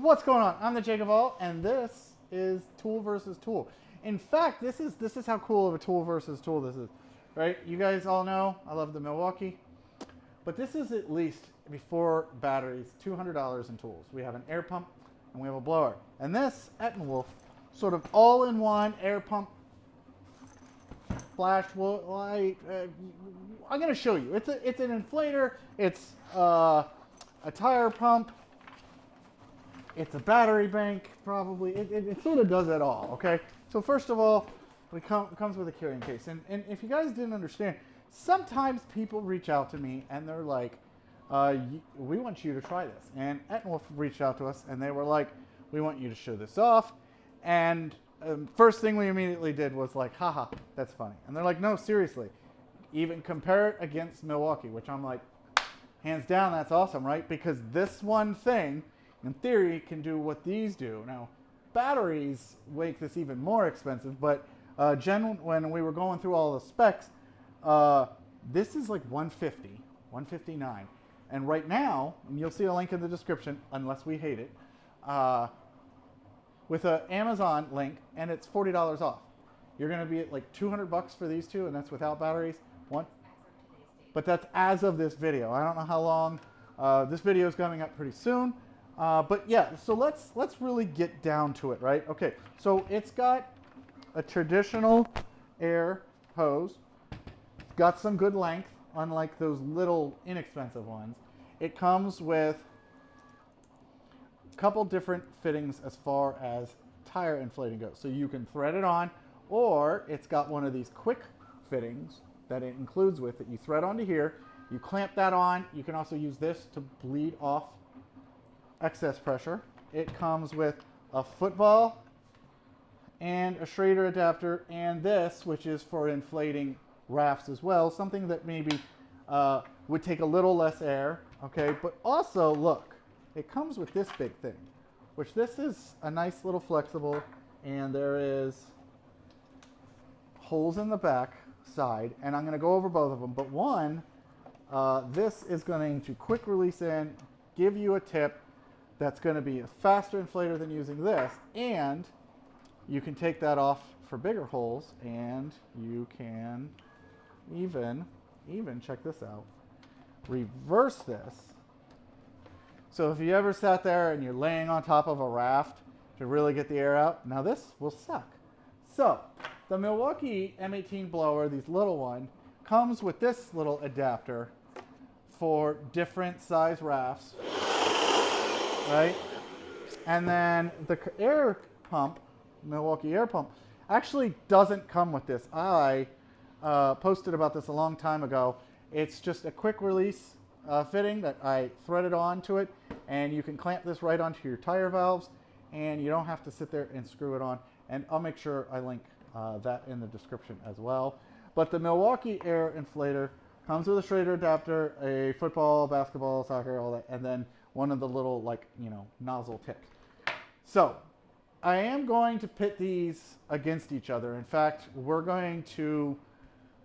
What's going on? I'm the JakeOfALL, and this is tool versus tool. In fact, this is how cool of a tool versus tool this is, right? You guys all know I love the Milwaukee, but this is at least, before batteries, $200 in tools. We have an air pump and we have a blower, and this ETENWOLF sort of all-in-one air pump flashlight. I'm going to show you. It's an inflator. It's a tire pump. It's a battery bank, probably. It sort of does it all, okay? So first of all, it comes with a carrying case. And if you guys didn't understand, sometimes people reach out to me and they're like, we want you to try this. And ETENWOLF reached out to us and they were like, we want you to show this off. And first thing we immediately did was like, haha, that's funny. And they're like, no, seriously, even compare it against Milwaukee, which I'm like, hands down, that's awesome, right? Because this one thing, in theory, can do what these do. Now, batteries make this even more expensive, but when we were going through all the specs, this is like $150, $159. And right now, and you'll see a link in the description, unless we hate it, with an Amazon link, and it's $40 off. You're going to be at like $200 for these two, and that's without batteries. But that's as of this video. I don't know how long. This video is coming up pretty soon. But yeah, so let's really get down to it, right? Okay, so it's got a traditional air hose. It's got some good length, unlike those little inexpensive ones. It comes with a couple different fittings as far as tire inflating goes. So you can thread it on, or it's got one of these quick fittings that it includes with that you thread onto here. You clamp that on. You can also use this to bleed off excess pressure. It comes with a football and a Schrader adapter, and this, which is for inflating rafts as well, something that maybe would take a little less air, okay? But also, look, it comes with this big thing, which this is a nice little flexible, and there is holes in the back side, and I'm going to go over both of them, but one, this is going to quick release in, give you a tip that's going to be a faster inflator than using this, and you can take that off for bigger holes, and you can even check this out, reverse this. So if you ever sat there and you're laying on top of a raft to really get the air out, now this will suck. So the Milwaukee M18 blower, these little one, comes with this little adapter for different size rafts, right? And then the air pump, Milwaukee air pump, actually doesn't come with this. I posted about this a long time ago. It's just a quick release fitting that I threaded onto it, and you can clamp this right onto your tire valves, and you don't have to sit there and screw it on. And I'll make sure I link that in the description as well. But the Milwaukee air inflator comes with a Schrader adapter, a football, basketball, soccer, all that, and then one of the little, like, you know, nozzle tips. So I am going to pit these against each other. In fact, we're going to,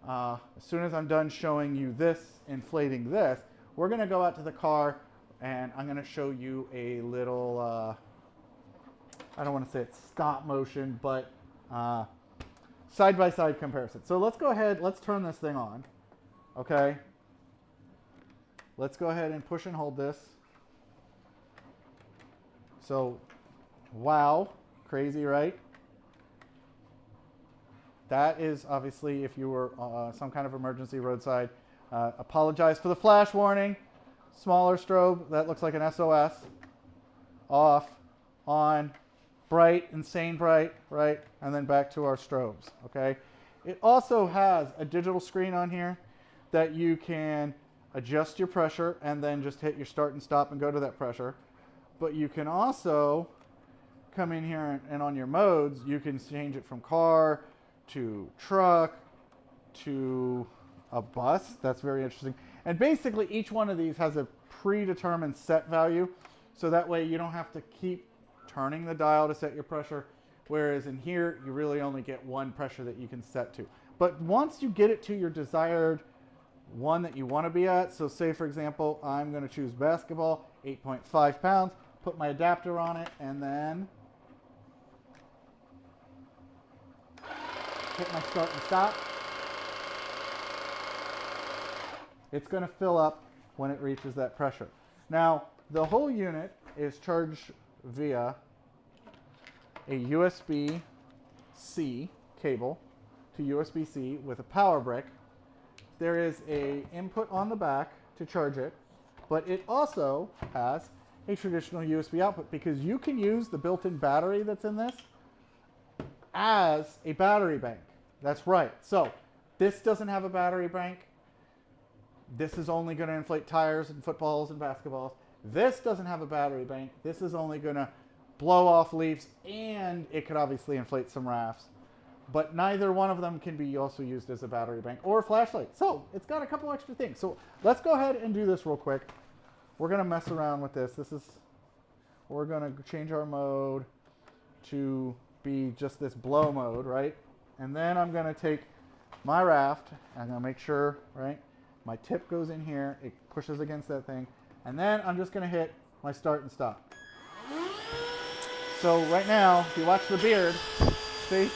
as soon as I'm done showing you this, inflating this, we're going to go out to the car and I'm going to show you a little, I don't want to say it's stop motion, but side-by-side comparison. So let's go ahead, let's turn this thing on, okay? Let's go ahead and push and hold this. So, wow, crazy, right? That is obviously if you were some kind of emergency roadside. Apologize for the flash warning. Smaller strobe, that looks like an SOS. Off, on, bright, insane bright, right? And then back to our strobes, okay? It also has a digital screen on here that you can adjust your pressure and then just hit your start and stop and go to that pressure. But you can also come in here and on your modes, you can change it from car to truck to a bus. That's very interesting. And basically each one of these has a predetermined set value. So that way you don't have to keep turning the dial to set your pressure. Whereas in here, you really only get one pressure that you can set to. But once you get it to your desired one that you want to be at, so say for example, I'm going to choose basketball, 8.5 pounds. put my adapter on it, and then hit my start and stop. It's going to fill up when it reaches that pressure. Now, the whole unit is charged via a USB-C cable to USB-C with a power brick. There is an input on the back to charge it, but it also has a traditional USB output because you can use the built-in battery that's in this as a battery bank. That's right. So this doesn't have a battery bank. This is only going to inflate tires and footballs and basketballs. This doesn't have a battery bank. This is only going to blow off leaves, and it could obviously inflate some rafts. But neither one of them can be also used as a battery bank or a flashlight. So it's got a couple extra things. So let's go ahead and do this real quick. We're going to mess around with this. We're going to change our mode to be just this blow mode, right? And then I'm going to take my raft. I'm going to make sure, right, my tip goes in here. It pushes against that thing. And then I'm just going to hit my start and stop. So right now, if you watch the beard, see?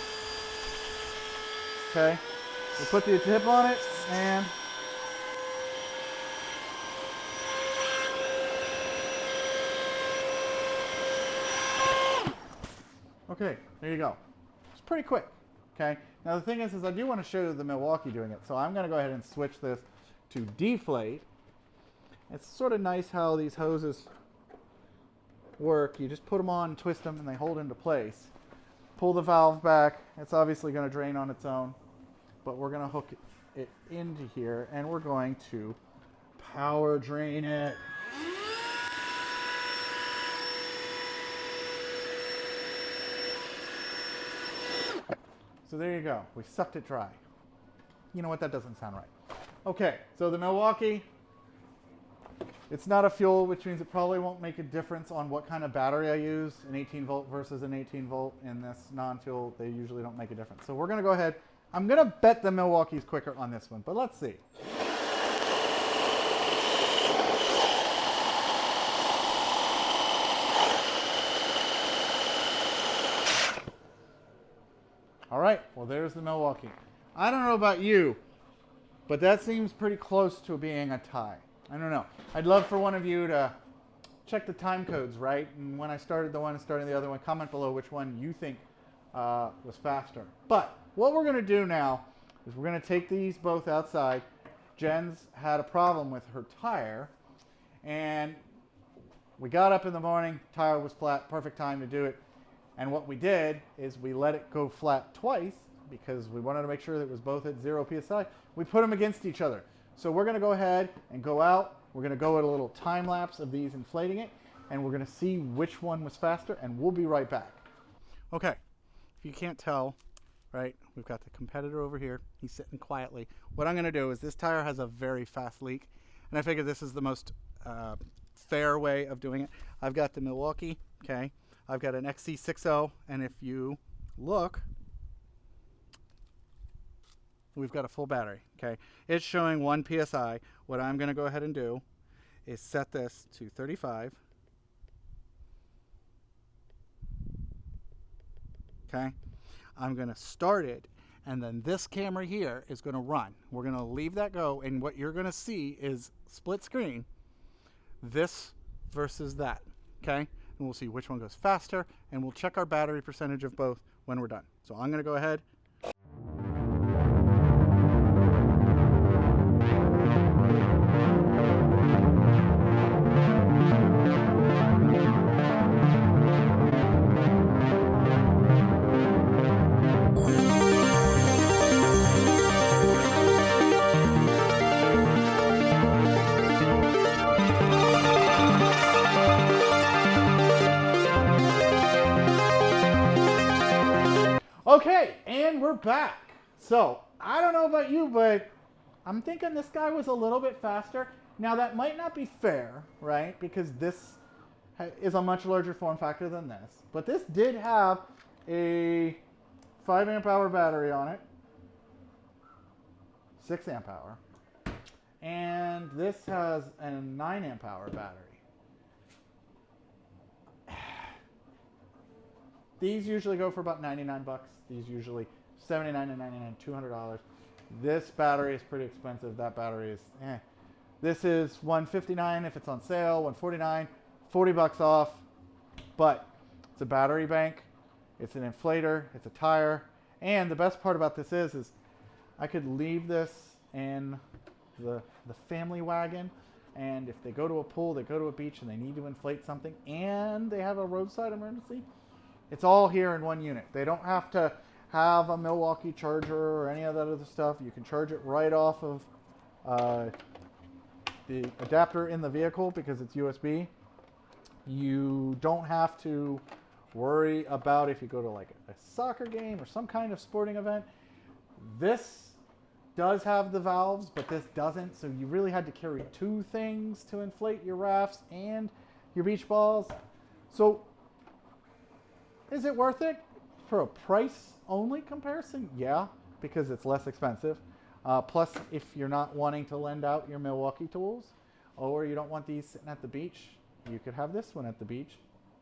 Okay, we put the tip on it, and okay, there you go. It's pretty quick. Okay, now the thing is I do want to show you the Milwaukee doing it, so I'm going to go ahead and switch this to deflate. It's sort of nice how these hoses work. You just put them on, twist them, and they hold into place. Pull the valve back. It's obviously going to drain on its own, but we're going to hook it into here, and we're going to power drain it. So there you go. We sucked it dry. You know what? That doesn't sound right. Okay, so the Milwaukee, it's not a fuel, which means it probably won't make a difference on what kind of battery I use, an 18 volt versus an 18 volt. In this non-fuel, they usually don't make a difference. So we're going to go ahead. I'm going to bet the Milwaukee's quicker on this one, but let's see. All right, well, there's the Milwaukee. I don't know about you, but that seems pretty close to being a tie. I don't know. I'd love for one of you to check the time codes, right? And when I started the one and starting the other one, comment below which one you think was faster. But what we're going to do now is we're going to take these both outside. Jen's had a problem with her tire, and we got up in the morning, tire was flat, perfect time to do it. And what we did is we let it go flat twice because we wanted to make sure that it was both at 0 psi. We put them against each other. So we're going to go ahead and go out. We're going to go at a little time lapse of these inflating it, and we're going to see which one was faster, and we'll be right back. Okay, if you can't tell, right, we've got the competitor over here. He's sitting quietly. What I'm going to do is this tire has a very fast leak, and I figure this is the most fair way of doing it. I've got the Milwaukee, okay. I've got an XC60, and if you look, we've got a full battery, okay? It's showing 1 psi. What I'm going to go ahead and do is set this to 35. Okay? I'm going to start it, and then this camera here is going to run. We're going to leave that go, and what you're going to see is split screen, this versus that, okay? And we'll see which one goes faster, and we'll check our battery percentage of both when we're done. So I'm going to go ahead. Okay, and we're back. So, I don't know about you, but I'm thinking this guy was a little bit faster. Now, that might not be fair, right? Because this is a much larger form factor than this. But this did have a 5 amp hour battery on it. 6 amp hour. And this has a 9 amp hour battery. These usually go for about 99 bucks. These usually 79 and 99, $200. This battery is pretty expensive. That battery is, This is $159 if it's on sale, $149, 40 bucks off. But it's a battery bank, it's an inflator, it's a tire, and the best part about this is I could leave this in the family wagon, and if they go to a pool, they go to a beach, and they need to inflate something, and they have a roadside emergency, it's all here in one unit. They don't have to have a Milwaukee charger or any of that other stuff. You can charge it right off of the adapter in the vehicle because it's USB. You don't have to worry about if you go to like a soccer game or some kind of sporting event. This does have the valves, but this doesn't, so you really had to carry two things to inflate your rafts and your beach balls. So is it worth it for a price only comparison? Yeah, because it's less expensive. Plus, if you're not wanting to lend out your Milwaukee tools, or you don't want these sitting at the beach, you could have this one at the beach.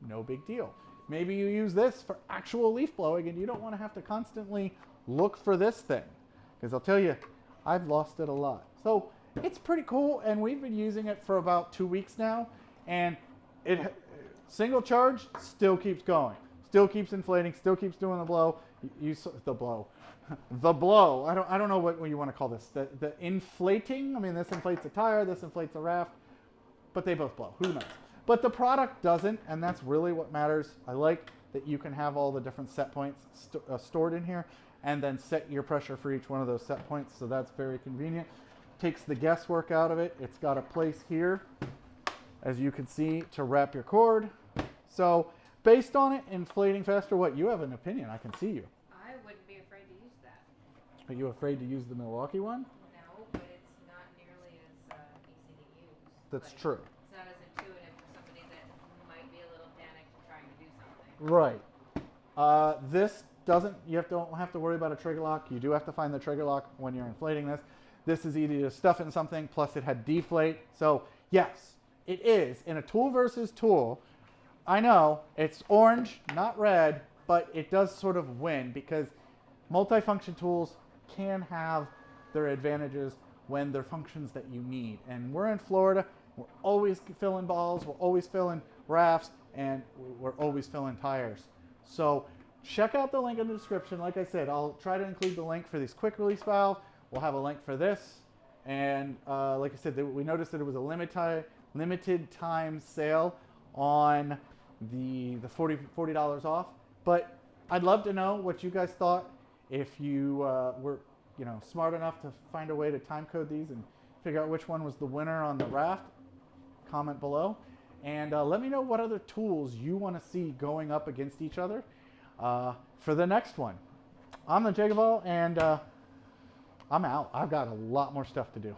No big deal. Maybe you use this for actual leaf blowing and you don't want to have to constantly look for this thing. Because I'll tell you, I've lost it a lot. So it's pretty cool, and we've been using it for about 2 weeks now, and it single charge still keeps going. Still keeps inflating, still keeps doing the blow. The blow. I don't know what you want to call this. The inflating. I mean, this inflates a tire, this inflates a raft, but they both blow. Who knows? But the product doesn't, and that's really what matters. I like that you can have all the different set points stored in here, and then set your pressure for each one of those set points. So that's very convenient. Takes the guesswork out of it. It's got a place here, as you can see, to wrap your cord. So based on it inflating faster, what, you have an opinion? I can see you. I wouldn't be afraid to use that. Are you afraid to use the Milwaukee one? No, but it's not nearly as easy to use. That's true. It's not as intuitive for somebody that might be a little panicked trying to do something. Right. This doesn't, don't have to worry about a trigger lock. You do have to find the trigger lock when you're inflating this. This is easy to stuff in something, plus it had deflate. So yes, it is. In a tool versus tool, I know it's orange, not red, but it does sort of win because multifunction tools can have their advantages when they're functions that you need. And we're in Florida, we're always filling balls, we're always filling rafts, and we're always filling tires. So check out the link in the description. Like I said, I'll try to include the link for these quick release valves. We'll have a link for this. And like I said, we noticed that it was a limited time sale on the $40 off. But I'd love to know what you guys thought. If you were smart enough to find a way to time code these and figure out which one was the winner on the raft, comment below. And let me know what other tools you want to see going up against each other for the next one. I'm the JakeOfALL, and I'm out. I've got a lot more stuff to do.